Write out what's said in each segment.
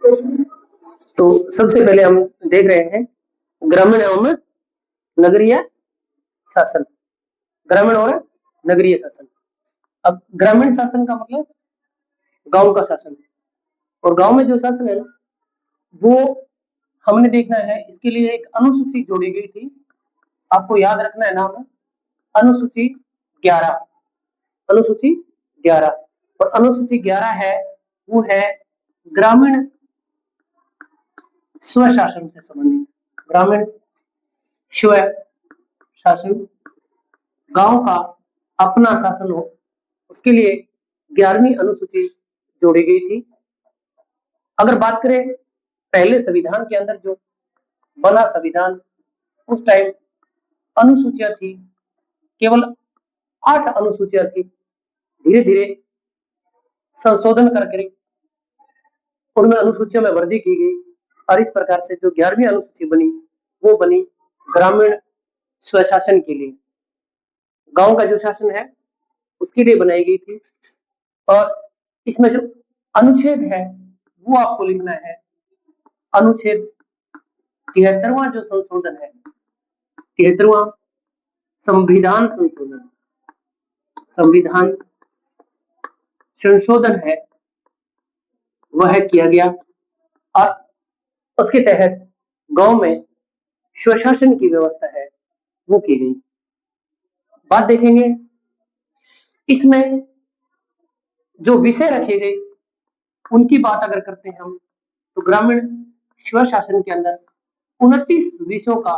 तो सबसे पहले हम देख रहे हैं ग्रामीण एवं नगरीय शासन। ग्रामीण और नगरीय शासन। अब ग्रामीण शासन का मतलब गांव का शासन, और गांव में जो शासन है ना, वो हमने देखना है। इसके लिए एक अनुसूची जोड़ी गई थी, आपको याद रखना है नाम, अनुसूची 11। अनुसूची 11, और अनुसूची 11 है वो है ग्रामीण स्वशासन से संबंधित। ग्रामीण स्व शासन, गांव का अपना शासन हो, उसके लिए 11वीं अनुसूची जोड़ी गई थी। अगर बात करें पहले संविधान के अंदर जो बना संविधान, उस टाइम अनुसूचियां थी, केवल 8 अनुसूचियां थी। धीरे धीरे संशोधन करके उनमें अनुसूचियों में वृद्धि की गई, और इस प्रकार से जो 11वीं अनुसूची बनी वो बनी ग्रामीण स्वशासन के लिए, गांव का जो शासन है उसके लिए बनाई गई थी। और इसमें जो अनुच्छेद है वो आपको लिखना है। अनुच्छेद 73वां जो संशोधन है, 73वां संविधान संशोधन, संविधान संशोधन है, वह किया गया, और उसके तहत गांव में स्वशासन की व्यवस्था है वो की गई। बात देखेंगे इसमें जो विषय रखे गए उनकी बात अगर करते हैं हम, तो ग्रामीण स्वशासन के अंदर 29 विषयों का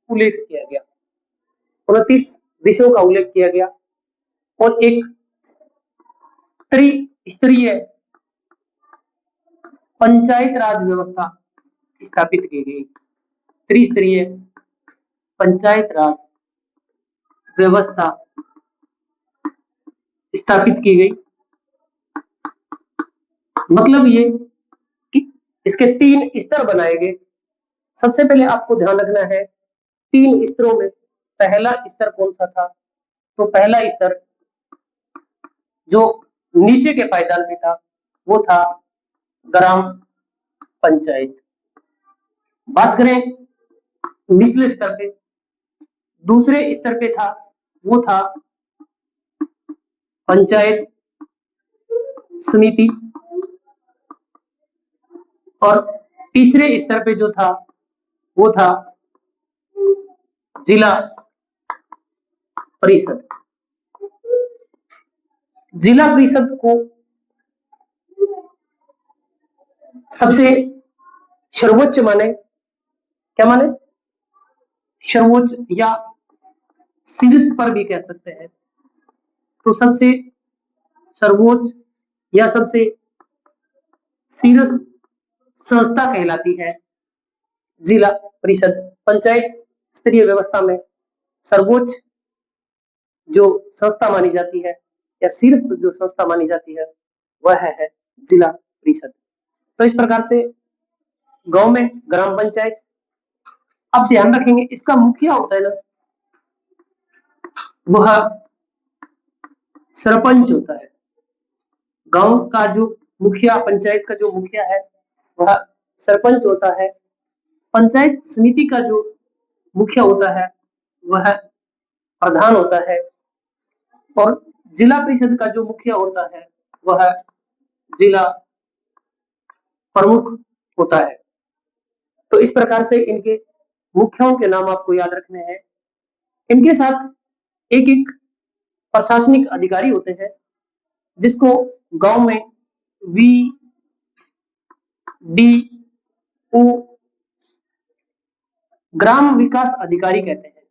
उल्लेख किया गया। 29 विषयों का उल्लेख किया गया, और एक त्रिस्तरीय पंचायत राज व्यवस्था स्थापित की गई। त्रिस्तरीय पंचायत राज व्यवस्था स्थापित की गई। मतलब ये कि इसके 3 स्तर बनाए गए। सबसे पहले आपको ध्यान रखना है 3 स्तरों में पहला स्तर कौन सा था, तो पहला स्तर जो नीचे के पायदान में था वो था ग्राम पंचायत। बात करें निचले स्तर पे, दूसरे स्तर पे था वो था पंचायत समिति, और तीसरे स्तर पे जो था वो था जिला परिषद। जिला परिषद को सबसे सर्वोच्च माने, क्या माने, सर्वोच्च या शीर्ष पर भी कह सकते हैं। तो सबसे सर्वोच्च या सबसे शीर्ष संस्था कहलाती है जिला परिषद। पंचायत स्तरीय व्यवस्था में सर्वोच्च जो संस्था मानी जाती है या शीर्ष जो संस्था मानी जाती है वह है जिला परिषद। तो इस प्रकार से गांव में ग्राम पंचायत। अब ध्यान रखेंगे इसका मुखिया होता है ना, वह सरपंच होता है। गांव का जो मुखिया, पंचायत का जो मुखिया है वह सरपंच होता है। पंचायत समिति का जो मुखिया होता है वह प्रधान होता है, और जिला परिषद का जो मुखिया होता है वह जिला प्रमुख होता है। तो इस प्रकार से इनके मुखियाओं के नाम आपको याद रखने हैं। इनके साथ एक एक प्रशासनिक अधिकारी होते हैं, जिसको गांव में VDO ग्राम विकास अधिकारी कहते हैं।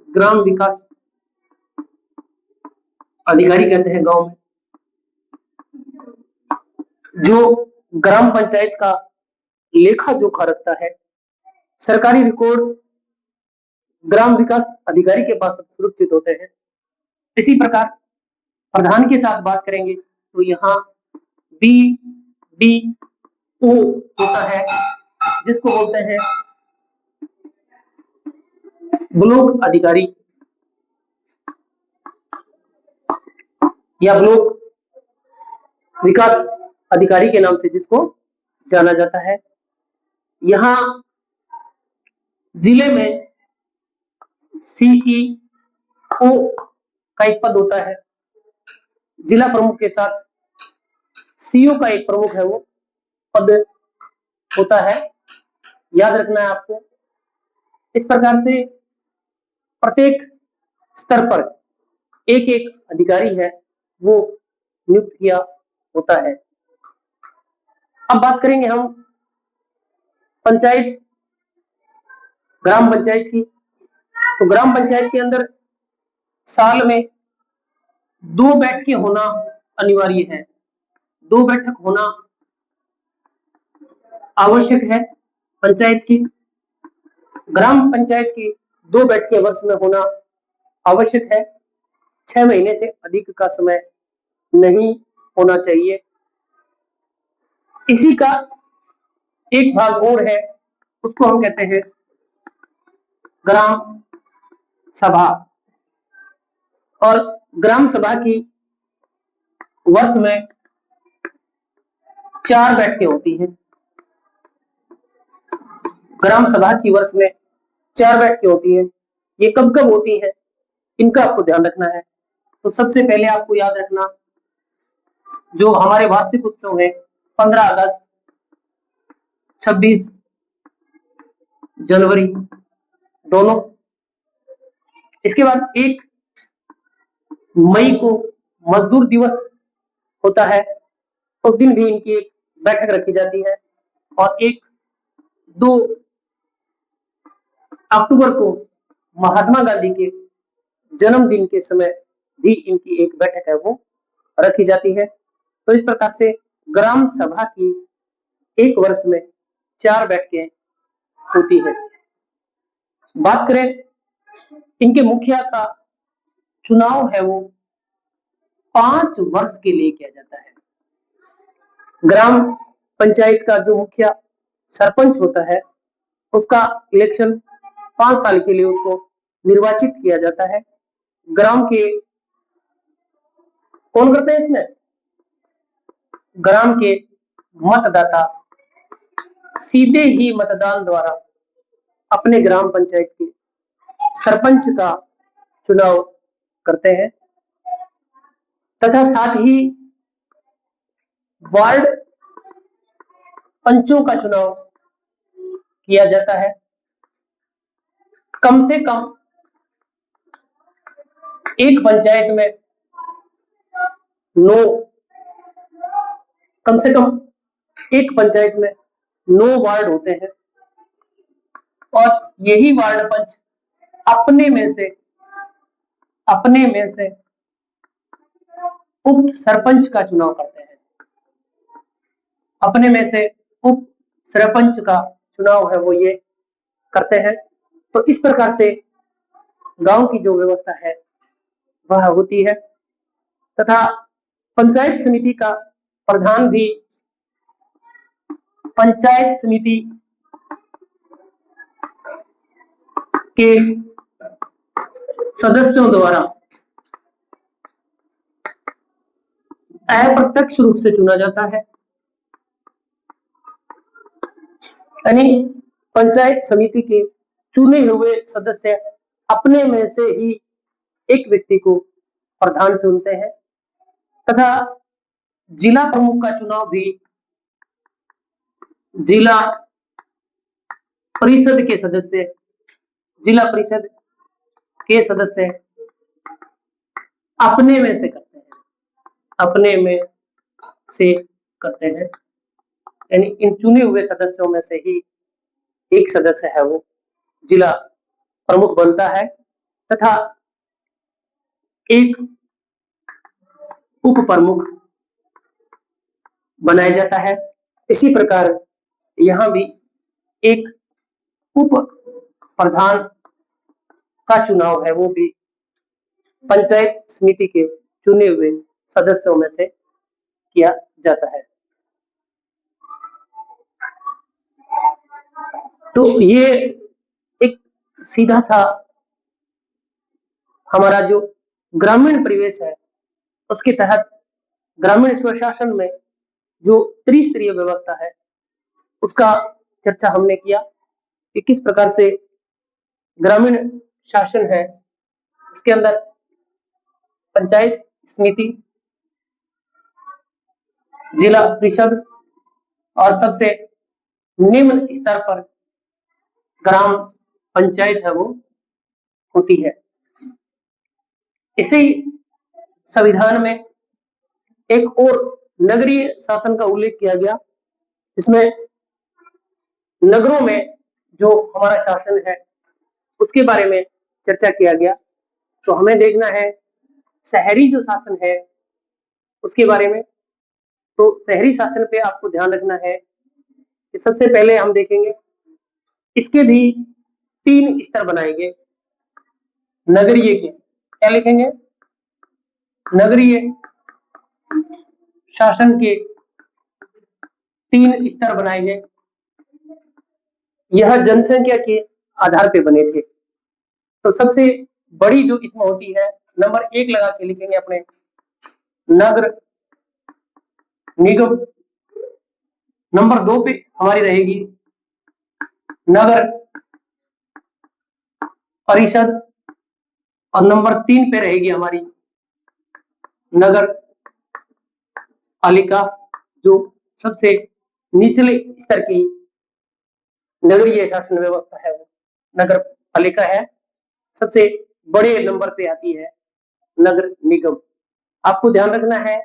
ग्राम विकास अधिकारी कहते हैं गांव में, जो ग्राम पंचायत का लेखा जोखा रखता है। सरकारी रिकॉर्ड ग्राम विकास अधिकारी के पास सुरक्षित होते हैं। इसी प्रकार प्रधान के साथ बात करेंगे तो यहाँ BDO होता है, जिसको बोलते हैं ब्लॉक अधिकारी या ब्लॉक विकास अधिकारी के नाम से जिसको जाना जाता है। यहाँ जिले में सीईओ का एक पद होता है। जिला प्रमुख के साथ सीईओ का एक प्रमुख है वो पद होता है, याद रखना है आपको। इस प्रकार से प्रत्येक स्तर पर एक एक अधिकारी है वो नियुक्त किया होता है। अब बात करेंगे हम पंचायत, ग्राम पंचायत की। तो ग्राम पंचायत के अंदर साल में 2 बैठकें होना अनिवार्य है। 2 बैठक होना आवश्यक है पंचायत की। ग्राम पंचायत की 2 बैठकें वर्ष में होना आवश्यक है। 6 महीने से अधिक का समय नहीं होना चाहिए। इसी का एक भाग और है, उसको हम कहते हैं ग्राम सभा। और ग्राम सभा की वर्ष में 4 बैठकें होती हैं। ग्राम सभा की वर्ष में 4 बैठकें होती हैं। ये कब कब होती हैं, इनका आपको ध्यान रखना है। तो सबसे पहले आपको याद रखना, जो हमारे वार्षिक उत्सव है 15 अगस्त, 26 जनवरी दोनों। इसके बाद 1 मई को मजदूर दिवस होता है, उस दिन भी इनकी एक बैठक रखी जाती है। और 1-2 अक्टूबर को महात्मा गांधी के जन्मदिन के समय भी इनकी एक बैठक है वो रखी जाती है। तो इस प्रकार से ग्राम सभा की एक वर्ष में 4 बैठकें होती है। बात करें इनके मुखिया का चुनाव है वो 5 वर्ष के लिए किया जाता है। ग्राम पंचायत का जो मुखिया सरपंच होता है उसका इलेक्शन 5 साल के लिए उसको निर्वाचित किया जाता है। ग्राम के कौन करते हैं इसमें? ग्राम के मतदाता सीधे ही मतदान द्वारा अपने ग्राम पंचायत के सरपंच का चुनाव करते हैं, तथा साथ ही वार्ड पंचों का चुनाव किया जाता है। कम से कम एक पंचायत में 9 कम से कम एक पंचायत में 9 वार्ड होते हैं और यही वार्ड पंच अपने में से उप सरपंच का चुनाव करते हैं। अपने में से उप सरपंच का चुनाव है वो ये करते हैं। तो इस प्रकार से गांव की जो व्यवस्था है वह होती है, तथा पंचायत समिति का प्रधान भी पंचायत समिति के सदस्यों द्वारा अप्रत्यक्ष रूप से चुना जाता है। यानी पंचायत समिति के चुने हुए सदस्य अपने में से ही एक व्यक्ति को प्रधान चुनते हैं, तथा जिला प्रमुख का चुनाव भी जिला परिषद के सदस्य अपने में से करते हैं। यानी इन चुने हुए सदस्यों में से ही एक सदस्य है वो जिला प्रमुख बनता है, तथा एक उप प्रमुख बनाया जाता है। इसी प्रकार यहाँ भी एक उप प्रधान का चुनाव है वो भी पंचायत समिति के चुने हुए सदस्यों में से किया जाता है। तो ये एक सीधा सा हमारा जो ग्रामीण परिवेश है उसके तहत ग्रामीण स्वशासन में जो त्रिस्तरीय व्यवस्था है उसका चर्चा हमने किया कि किस प्रकार से ग्रामीण शासन है, इसके अंदर पंचायत समिति, जिला परिषद और सबसे निम्न स्तर पर ग्राम पंचायत है वो होती है। इसी संविधान में एक और नगरीय शासन का उल्लेख किया गया, इसमें नगरों में जो हमारा शासन है उसके बारे में चर्चा किया गया। तो हमें देखना है शहरी जो शासन है उसके बारे में। तो शहरी शासन पे आपको ध्यान रखना है कि सबसे पहले हम देखेंगे इसके भी 3 स्तर बनाएंगे नगरीय के। क्या लिखेंगे? नगरीय शासन के 3 स्तर बनाए गए। यह जनसंख्या के आधार पे बने थे। तो सबसे बड़ी जो इसमें होती है, नंबर 1 लगा के लिखेंगे अपने, नगर निगम। नंबर 2 पे हमारी रहेगी नगर परिषद और नंबर 3 पे रहेगी हमारी नगर पालिका, जो सबसे निचले स्तर की नगरीय शासन व्यवस्था है वो नगर पालिका है। सबसे बड़े नंबर पे आती है नगर निगम। आपको ध्यान रखना है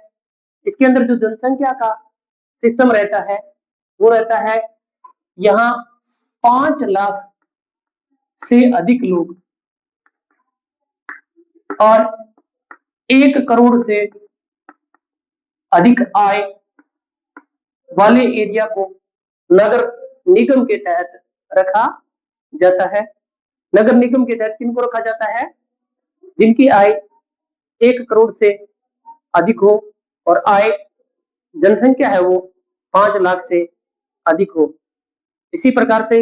इसके अंदर जो जनसंख्या का सिस्टम रहता है वो रहता है, यहाँ 5 लाख से अधिक लोग और 1 करोड़ से अधिक आय वाले एरिया को नगर निगम के तहत रखा जाता है। नगर निगम के तहत किनको रखा जाता है? जिनकी आय 1 करोड़ से अधिक हो और आय जनसंख्या है वो 5 लाख से अधिक हो। इसी प्रकार से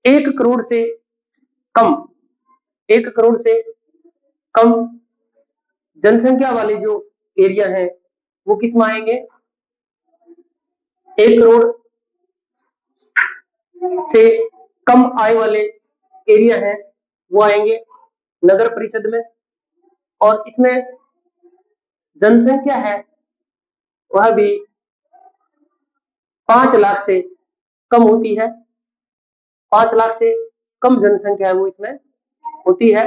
1 करोड़ से कम 1 करोड़ से कम जनसंख्या वाले जो एरिया है वो किस में आएंगे? 1 करोड़ से कम आय वाले एरिया है वो आएंगे नगर परिषद में। और इसमें जनसंख्या है वह भी 5 लाख से कम होती है। 5 लाख से कम जनसंख्या है वो इसमें होती है।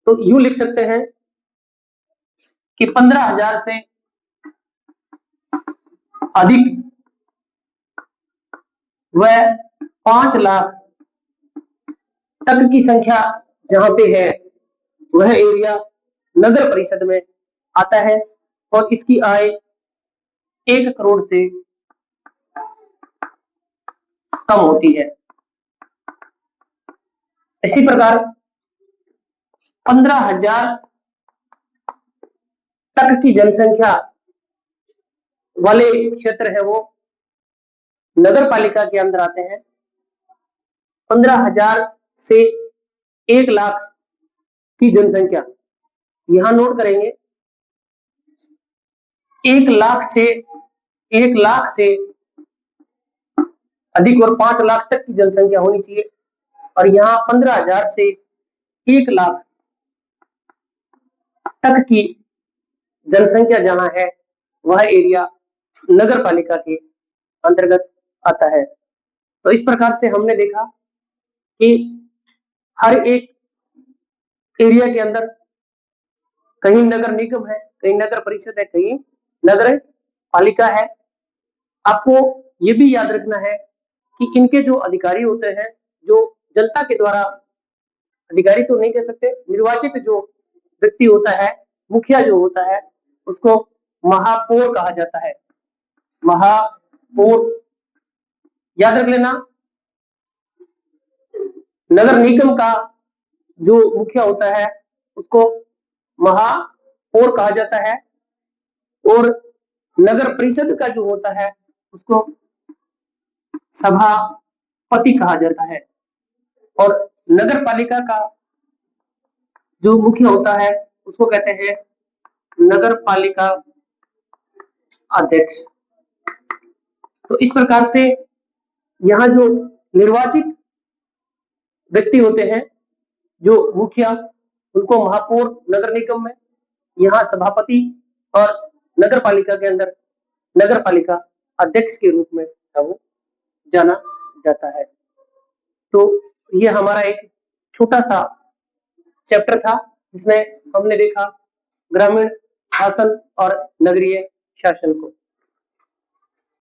तो यूं लिख सकते हैं कि 15,000 से अधिक व 5 लाख तक की संख्या जहां पे है वह एरिया नगर परिषद में आता है और इसकी आय 1 करोड़ से कम होती है। इसी प्रकार 15,000 तक की जनसंख्या वाले क्षेत्र है वो नगर पालिका के अंदर आते हैं। 15,000 से 1 लाख की जनसंख्या यहां नोट करेंगे। 1 लाख से अधिक और 5 लाख तक की जनसंख्या होनी चाहिए और यहाँ 15,000 से 1 लाख तक की जनसंख्या जहां है वह एरिया नगर पालिका के अंतर्गत आता है। तो इस प्रकार से हमने देखा कि हर एक एरिया के अंदर कहीं नगर निगम है, कहीं नगर परिषद है, कहीं नगर पालिका है। आपको ये भी याद रखना है कि इनके जो अधिकारी होते हैं, जो जनता के द्वारा, अधिकारी तो नहीं कह सकते, निर्वाचित जो व्यक्ति होता है, मुखिया जो होता है, उसको महापौर कहा जाता है। महापौर याद रख लेना। नगर निगम का जो मुखिया होता है उसको महापौर कहा जाता है और नगर परिषद का जो होता है उसको सभापति कहा जाता है और नगर पालिका का जो मुखिया होता है उसको कहते हैं नगर पालिका अध्यक्ष। तो इस प्रकार से यहाँ जो निर्वाचित व्यक्ति होते हैं, जो मुखिया, उनको महापौर नगर निगम में, यहाँ सभापति और नगर पालिका के अंदर नगर पालिका अध्यक्ष के रूप में वो जाना जाता है। तो ये हमारा एक छोटा सा चैप्टर था जिसमें हमने देखा ग्रामीण शासन और नगरीय शासन को।